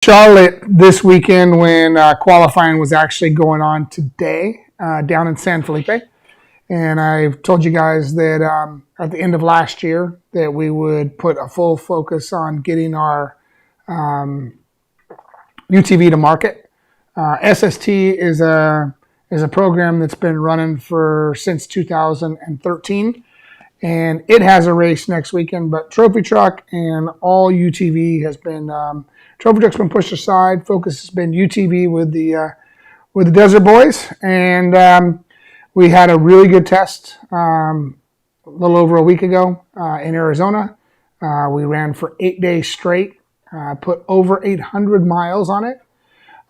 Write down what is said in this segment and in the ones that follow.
Charlotte this weekend when qualifying was actually going on today down in San Felipe. And I've told you guys that at the end of last year that we would put a full focus on getting our UTV to market. SST is a program that's been running since 2013, and it has a race next weekend. But Trophy Truck and all UTV has been Trophy Truck's been pushed aside. Focus has been UTV with the Desert Boys, and we had a really good test a little over a week ago in Arizona. We ran for 8 days straight. Put over 800 miles on it.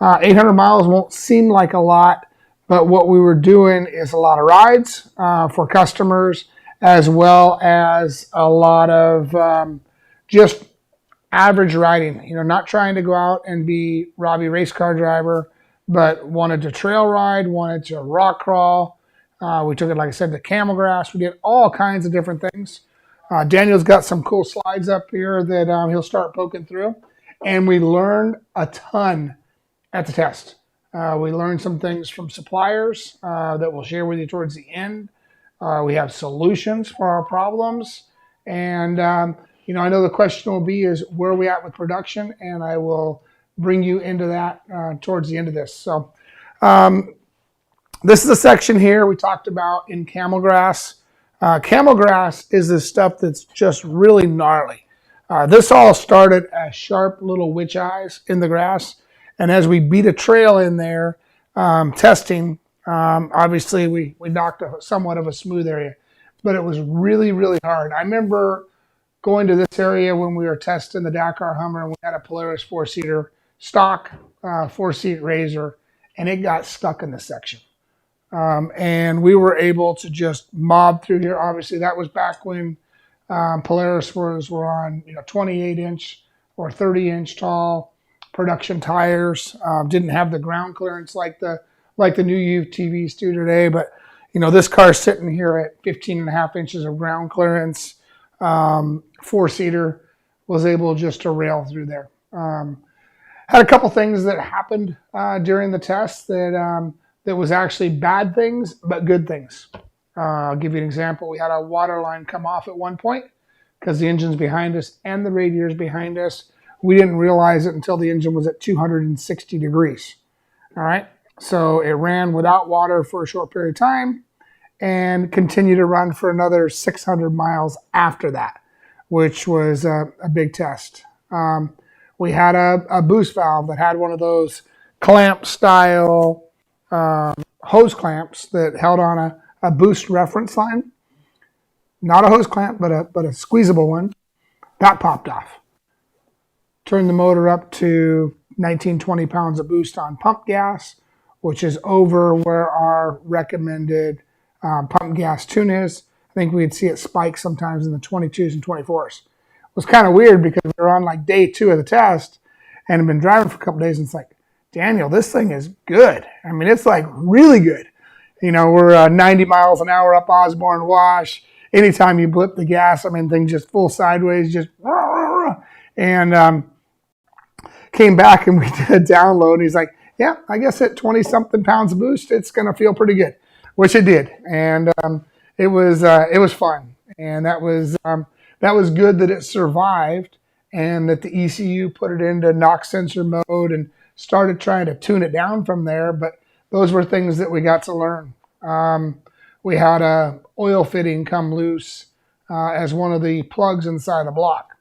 800 miles won't seem like a lot, but what we were doing is a lot of rides for customers, as well as a lot of just average riding. You know, not trying to go out and be Robby race car driver, but wanted to trail ride, wanted to rock crawl. We took it, like I said, to Camel grass. We did all kinds of different things. Daniel's got some cool slides up here that he'll start poking through. And we learned a ton at the test. We learned some things from suppliers that we'll share with you towards the end. We have solutions for our problems. And, you know, I know the question will be is where are we at with production? And I will bring you into that towards the end of this. So this is a section here we talked about in camel grass. Camel grass is this stuff that's just really gnarly. This all started as sharp little witch eyes in the grass. And as we beat a trail in there, testing, obviously we knocked somewhat of a smooth area, but it was really, really hard. I remember going to this area when we were testing the Dakar Hummer, and we had a Polaris 4-seater stock 4-seat Razor, and it got stuck in this section. And we were able to just mob through here. Obviously, that was back when Polaris were on 28-inch or 30-inch tall production tires. Didn't have the ground clearance like the new UTVs do today. But this car's sitting here at 15.5 inches of ground clearance. 4-seater, was able just to rail through there. Had a couple things that happened during the test that was actually bad things, but good things. I'll give you an example. We had a water line come off at one point because the engine's behind us and the radiator's behind us. We didn't realize it until the engine was at 260 degrees. All right. So it ran without water for a short period of time and continued to run for another 600 miles after that, which was a big test. We had a boost valve that had one of those clamp style hose clamps that held on a boost reference line. Not a hose clamp, but a squeezable one. That popped off. Turned the motor up to 19-20 pounds of boost on pump gas, which is over where our recommended pump gas tune is. I think we'd see it spike sometimes in the 22s and 24s. It was kind of weird because we were on like day 2 of the test and had been driving for a couple days, and it's like, Daniel, this thing is good. I mean, it's like really good. We're 90 miles an hour up Osborne Wash. Anytime you blip the gas, I mean, things just full sideways, just and came back and we did a download. And he's like, yeah, I guess at 20-something pounds of boost, it's going to feel pretty good, which it did. And it was fun. And that was good that it survived and that the ECU put it into knock sensor mode and started trying to tune it down from there. But those were things that we got to learn. We had a oil fitting come loose as one of the plugs inside the block.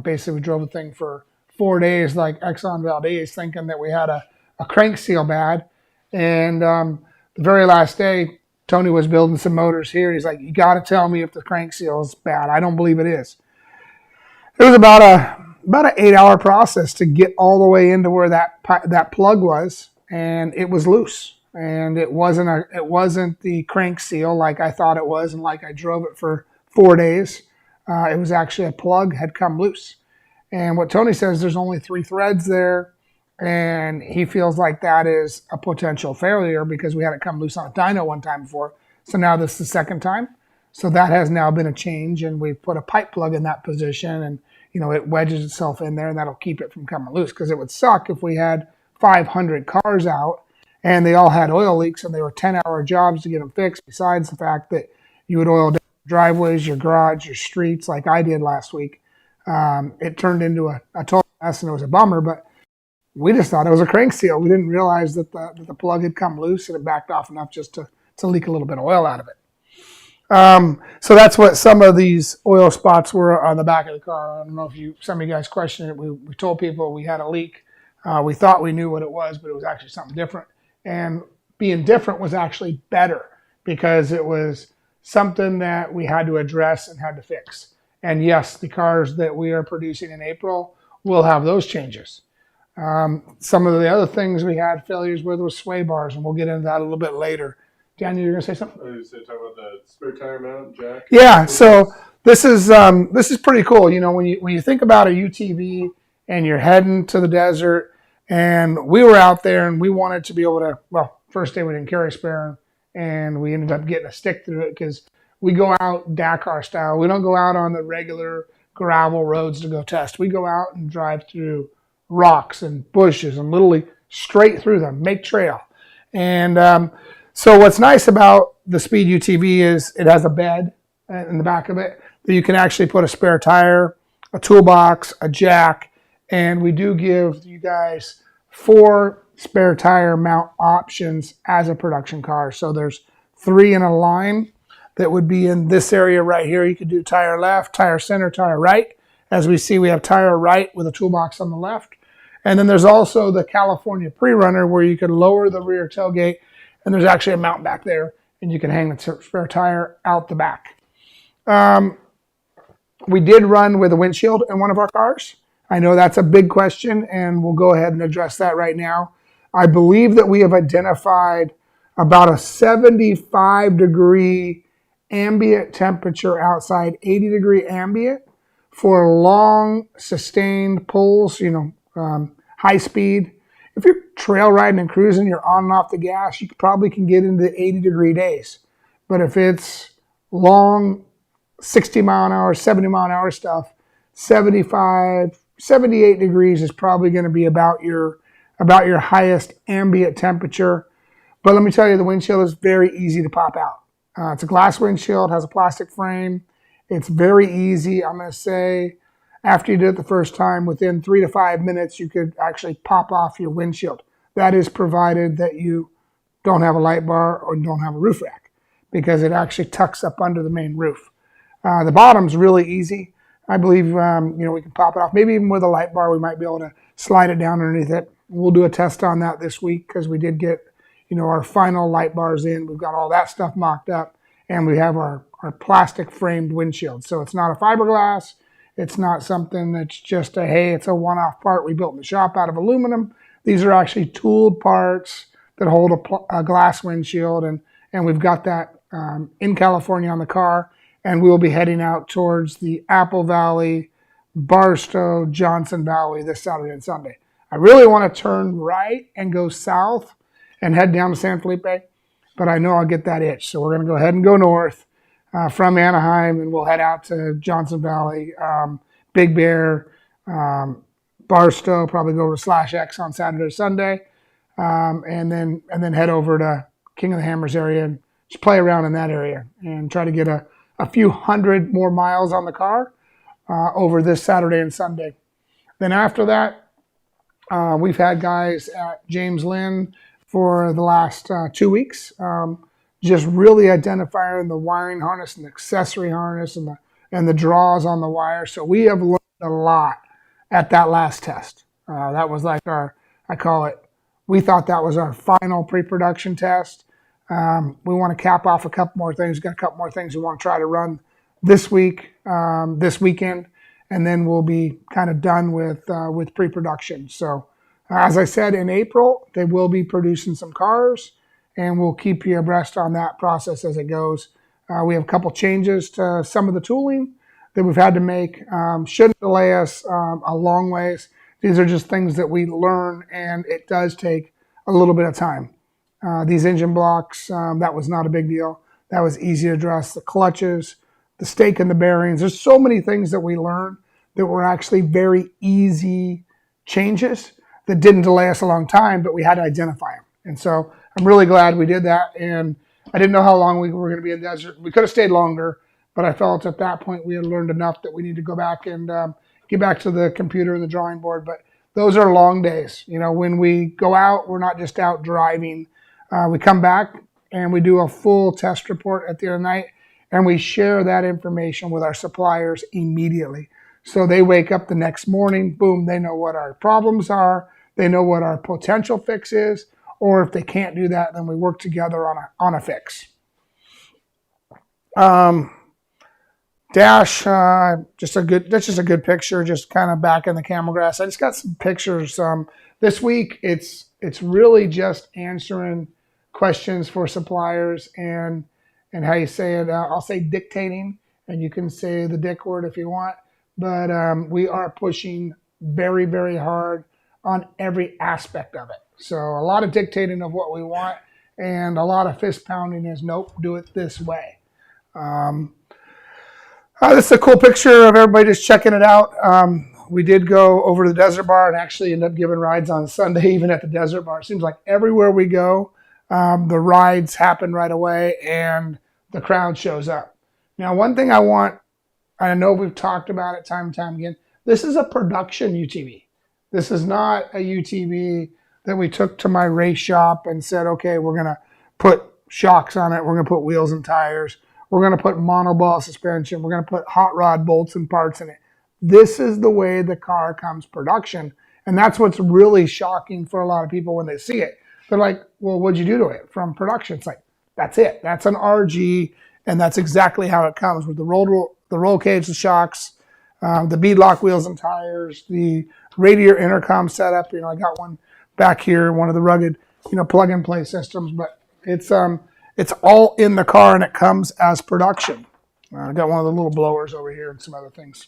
Basically, we drove the thing for 4 days like Exxon Valdez, thinking that we had a crank seal bad. And the very last day, Tony was building some motors here. He's like, you got to tell me if the crank seal is bad. I don't believe it is. It was about an 8-hour process to get all the way into where that plug was, and it was loose. And it wasn't the crank seal like I thought it was and like I drove it for 4 days. It was actually a plug had come loose. And what Tony says, there's only 3 threads there, and he feels like that is a potential failure because we had it come loose on a dyno one time before. So now this is the second time. So that has now been a change, and we've put a pipe plug in that position. And it wedges itself in there, and that'll keep it from coming loose. Because it would suck if we had 500 cars out and they all had oil leaks and they were 10-hour jobs to get them fixed, besides the fact that you would oil down your driveways, your garage, your streets, like I did last week. It turned into a total mess, and it was a bummer, but we just thought it was a crank seal. We didn't realize that the plug had come loose and it backed off enough just to leak a little bit of oil out of it. So that's what some of these oil spots were on the back of the car. I don't know if some of you guys questioned it. We told people we had a leak. We thought we knew what it was, but it was actually something different. And being different was actually better because it was something that we had to address and had to fix. And yes, the cars that we are producing in April will have those changes. Some of the other things we had failures with was sway bars, and we'll get into that a little bit later. Daniel, you're going to say something? I was going to talk about the spare tire mount, jack. Yeah, so this is pretty cool. When you think about a UTV and you're heading to the desert, and we were out there and we wanted to be able to, well, first day we didn't carry a spare, and we ended up getting a stick through it because we go out Dakar style. We don't go out on the regular gravel roads to go test. We go out and drive through rocks and bushes and literally straight through them, make trail. And so what's nice about the Speed UTV is it has a bed in the back of it that you can actually put a spare tire, a toolbox, a jack, and we do give you guys 4 spare tire mount options as a production car. So there's 3 in a line that would be in this area right here. You could do tire left, tire center, tire right. As we see, we have tire right with a toolbox on the left. And then there's also the California pre-runner where you could lower the rear tailgate, and there's actually a mount back there, and you can hang the spare tire out the back. We did run with a windshield in one of our cars. I know that's a big question, and we'll go ahead and address that right now. I believe that we have identified about a 75-degree ambient temperature outside, 80-degree ambient for long, sustained pulls, high speed. If you're trail riding and cruising, you're on and off the gas, you probably can get into 80-degree days. But if it's long, 60 mile an hour, 70 mile an hour stuff, 75, 78 degrees is probably going to be about your highest ambient temperature. But let me tell you, the windshield is very easy to pop out. It's a glass windshield, has a plastic frame. It's very easy. I'm going to say after you did it the first time, within 3 to 5 minutes, you could actually pop off your windshield. That is provided that you don't have a light bar or don't have a roof rack, because it actually tucks up under the main roof. The bottom's really easy. I believe we can pop it off. Maybe even with a light bar, we might be able to slide it down underneath it. We'll do a test on that this week because we did get our final light bars in. We've got all that stuff mocked up, and we have our plastic framed windshield. So it's not a fiberglass. It's not something that's just it's a one-off part we built in the shop out of aluminum. These are actually tooled parts that hold a glass windshield, and we've got that in California on the car, and we'll be heading out towards the Apple Valley, Barstow, Johnson Valley this Saturday and Sunday. I really want to turn right and go south and head down to San Felipe, but I know I'll get that itch. So we're going to go ahead and go north from Anaheim, and we'll head out to Johnson Valley, Big Bear, Barstow, probably go over to Slash X on Saturday or Sunday, and then head over to King of the Hammers area and just play around in that area and try to get a few hundred more miles on the car over this Saturday and Sunday. Then after that, we've had guys at James Lynn for the last 2 weeks, just really identifying the wiring harness and the accessory harness and the draws on the wire. So we have learned a lot at that last test. That was like we thought that was our final pre-production test. We want to cap off a couple more things. We've got a couple more things we want to try to run this week, this weekend, and then we'll be kind of done with pre-production. So as I said, in April, they will be producing some cars, and we'll keep you abreast on that process as it goes. We have a couple changes to some of the tooling that we've had to make. Shouldn't delay us a long ways. These are just things that we learn, and it does take a little bit of time. These engine blocks, that was not a big deal. That was easy to address. The clutches, the stake in the bearings. There's so many things that we learn that were actually very easy changes that didn't delay us a long time, but we had to identify them. And so I'm really glad we did that. And I didn't know how long we were going to be in the desert. We could have stayed longer, but I felt at that point we had learned enough that we need to go back and get back to the computer and the drawing board. But those are long days. You know, when we go out, we're not just out driving. We come back and we do a full test report at the end of the night, and we share that information with our suppliers immediately. So they wake up the next morning, boom, they know what our problems are, they know what our potential fix is, or if they can't do that, then we work together on a fix. Dash, that's just a good picture, just kind of back in the camel grass. I just got some pictures. This week, it's really just answering questions for suppliers and how you say it. I'll say dictating, and you can say the dick word if you want. But we are pushing very, very hard on every aspect of it. So a lot of dictating of what we want, and a lot of fist pounding is nope, do it this way. This is a cool picture of everybody just checking it out. We did go over to the desert bar and actually end up giving rides on Sunday, even at the desert bar. It seems like everywhere we go, the rides happen right away and the crowd shows up. Now, one thing I know we've talked about it time and time again, this is a production UTV. This is not a UTV that we took to my race shop and said, okay, we're going to put shocks on it. We're going to put wheels and tires. We're going to put monoball suspension. We're going to put hot rod bolts and parts in it. This is the way the car comes production. And that's what's really shocking for a lot of people when they see it. They're like, well, what'd you do to it from production? It's like, that's it. That's an RG. And that's exactly how it comes with the roll cage, the shocks, the beadlock wheels and tires, the radiator intercom setup. You know, I got one back here, one of the rugged, plug and play systems, but it's all in the car and it comes as production. I got one of the little blowers over here and some other things.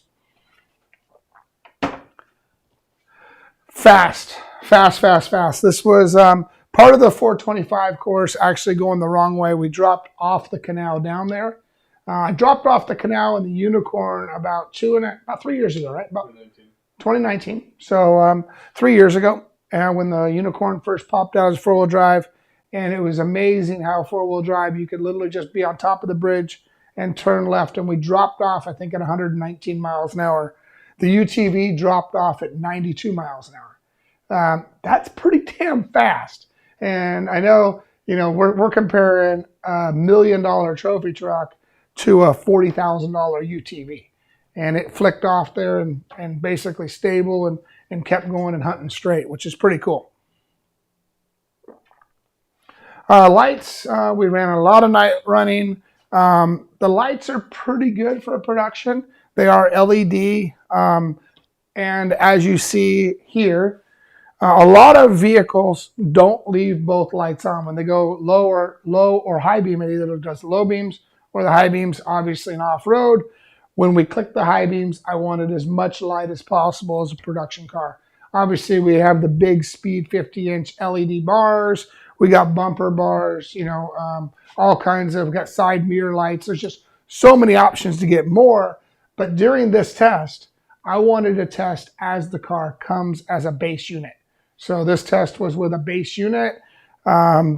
Fast. This was part of the 425 course actually going the wrong way. We dropped off the canal down there. I dropped off the canal in the Unicorn about 3 years ago, right? About 2019. So 3 years ago, when the Unicorn first popped out as four-wheel drive, and it was amazing how four-wheel drive, you could literally just be on top of the bridge and turn left. And we dropped off, I think, at 119 miles an hour. The UTV dropped off at 92 miles an hour. That's pretty damn fast. And I know, we're comparing a $1 million trophy truck to a $40,000 UTV. And it flicked off there and basically stable and kept going and hunting straight, which is pretty cool. Lights, we ran a lot of night running. The lights are pretty good for production. They are LED. And as you see here, a lot of vehicles don't leave both lights on. When they go low or high beam, it either does the low beams or the high beams, obviously in off-road. When we click the high beams, I wanted as much light as possible as a production car. Obviously, we have the big speed 50-inch LED bars. We got bumper bars, all kinds of, we got side mirror lights. There's just so many options to get more. But during this test, I wanted to test as the car comes as a base unit. So this test was with a base unit,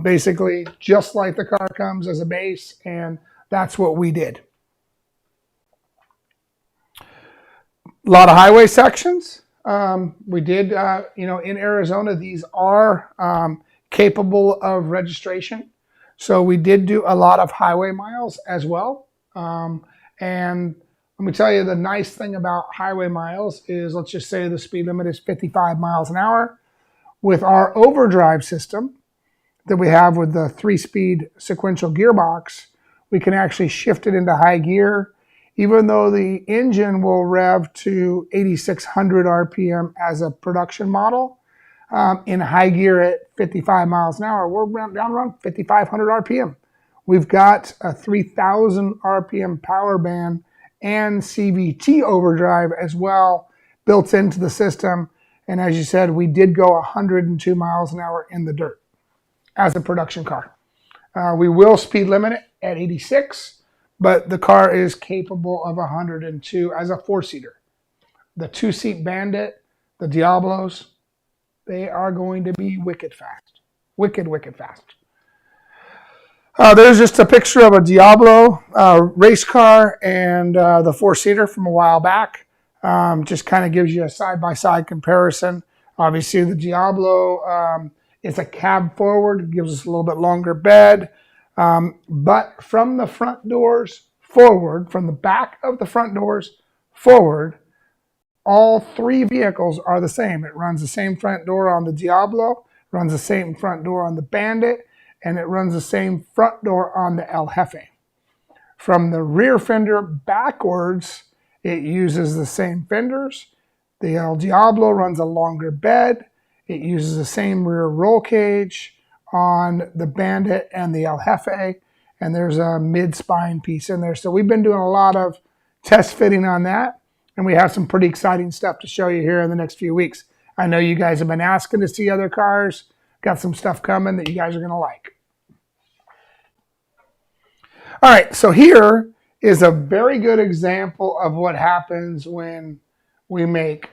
basically just like the car comes as a base, and that's what we did. A lot of highway sections. We did, in Arizona, these are capable of registration. So we did do a lot of highway miles as well. And let me tell you, the nice thing about highway miles is, let's just say the speed limit is 55 miles an hour. With our overdrive system that we have with the 3-speed sequential gearbox, we can actually shift it into high gear. Even though the engine will rev to 8,600 RPM as a production model, in high gear at 55 miles an hour, we're down around 5,500 RPM. We've got a 3,000 RPM power band and CVT overdrive as well built into the system. And as you said, we did go 102 miles an hour in the dirt as a production car. We will speed limit it at 86, but the car is capable of 102 as a 4-seater. the two-seat Bandit, the Diablos, they are going to be wicked fast. Wicked, wicked fast. There's just a picture of a Diablo race car and the four-seater from a while back. Just kind of gives you a side-by-side comparison. Obviously, the Diablo is a cab forward, gives us a little bit longer bed. But from the front doors forward, from the back of the front doors forward, all three vehicles are the same. It runs the same front door on the Diablo, runs the same front door on the Bandit, and it runs the same front door on the El Jefe. From the rear fender backwards, it uses the same fenders. The El Diablo runs a longer bed. It uses the same rear roll cage on the Bandit and the El Jefe, and there's a mid-spine piece in there. So we've been doing a lot of test fitting on that, and we have some pretty exciting stuff to show you here in the next few weeks. I know you guys have been asking to see other cars. Got some stuff coming that you guys are going to like. All right, so here is a very good example of what happens when we make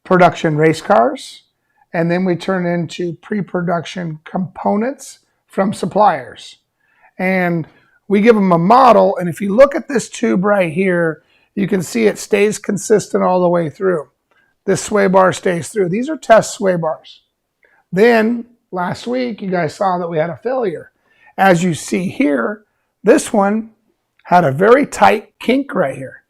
production race cars, and then we turn into pre-production components from suppliers. And we give them a model, and if you look at this tube right here, you can see it stays consistent all the way through. This sway bar stays through. These are test sway bars. Then, last week, you guys saw that we had a failure. As you see here, this one had a very tight kink right here.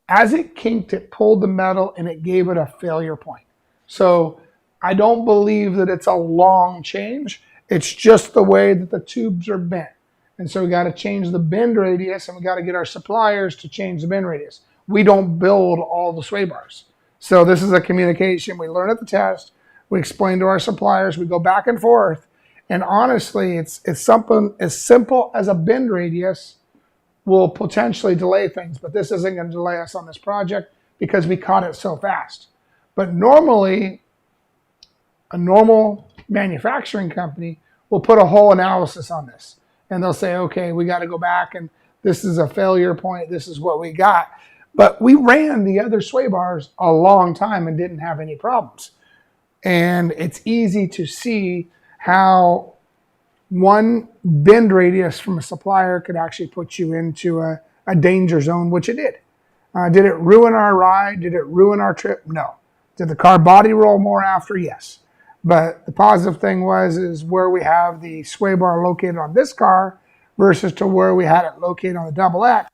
As it kinked, it pulled the metal and it gave it a failure point. So I don't believe that it's a long change. It's just the way that the tubes are bent. And so we got to change the bend radius, and we got to get our suppliers to change the bend radius. We don't build all the sway bars. So this is a communication. We learn at the test. We explain to our suppliers. We go back and forth. And honestly, it's something as simple as a bend radius will potentially delay things. But this isn't going to delay us on this project because we caught it so fast. But normally, a normal manufacturing company will put a whole analysis on this. And they'll say, okay, we got to go back, and this is a failure point. This is what we got. But we ran the other sway bars a long time and didn't have any problems. And it's easy to see how one bend radius from a supplier could actually put you into a danger zone, which it did. Did it ruin our ride? Did it ruin our trip? No. Did the car body roll more after? Yes. But the positive thing is where we have the sway bar located on this car versus to where we had it located on the double X.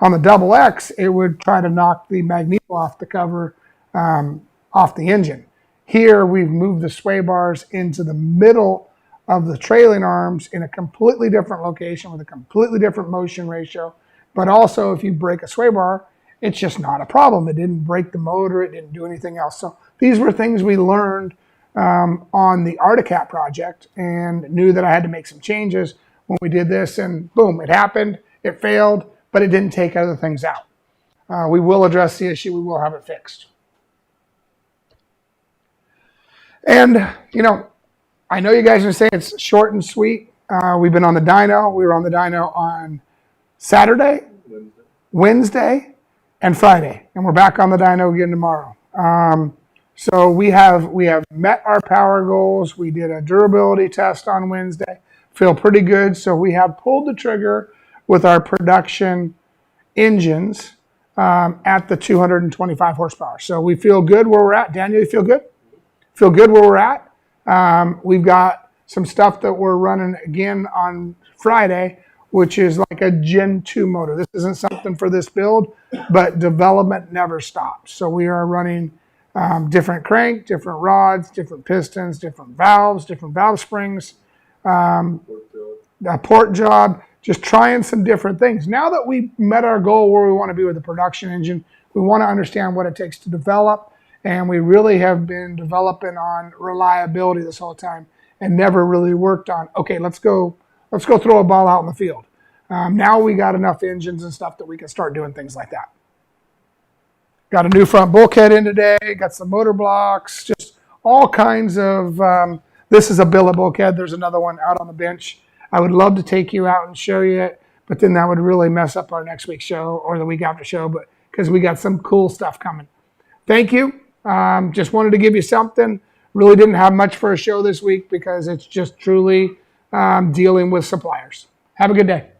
On the double X, it would try to knock the magneto off the cover, off the engine. Here, we've moved the sway bars into the middle of the trailing arms in a completely different location with a completely different motion ratio. But also, if you break a sway bar, it's just not a problem. It didn't break the motor. It didn't do anything else. So these were things we learned on the Articat project and knew that I had to make some changes when we did this. And boom, it happened. It failed, but it didn't take other things out. We will address the issue. We will have it fixed. And, you know, I know you guys are saying it's short and sweet. We've been on the dyno. We were on the dyno on Saturday, Wednesday, and Friday. And we're back on the dyno again tomorrow. So we have met our power goals. We did a durability test on Wednesday. Feel pretty good. So we have pulled the trigger with our production engines at the 225 horsepower. So we feel good where we're at. Daniel, you feel good? Feel good where we're at. We've got some stuff that we're running again on Friday, which is like a Gen 2 motor. This isn't something for this build, but development never stops. So we are running different crank, different rods, different pistons, different valve springs, a port job, just trying some different things. Now that we've met our goal where we want to be with the production engine, we want to understand what it takes to develop. And we really have been developing on reliability this whole time and never really worked on, okay, let's go throw a ball out in the field. Now we got enough engines and stuff that we can start doing things like that. Got a new front bulkhead in today, got some motor blocks, just all kinds of, this is a billet bulkhead. There's another one out on the bench. I would love to take you out and show you it, but then that would really mess up our next week's show or the week after show. But because we got some cool stuff coming. Thank you. Just wanted to give you something. Really didn't have much for a show this week because it's just truly dealing with suppliers. Have a good day.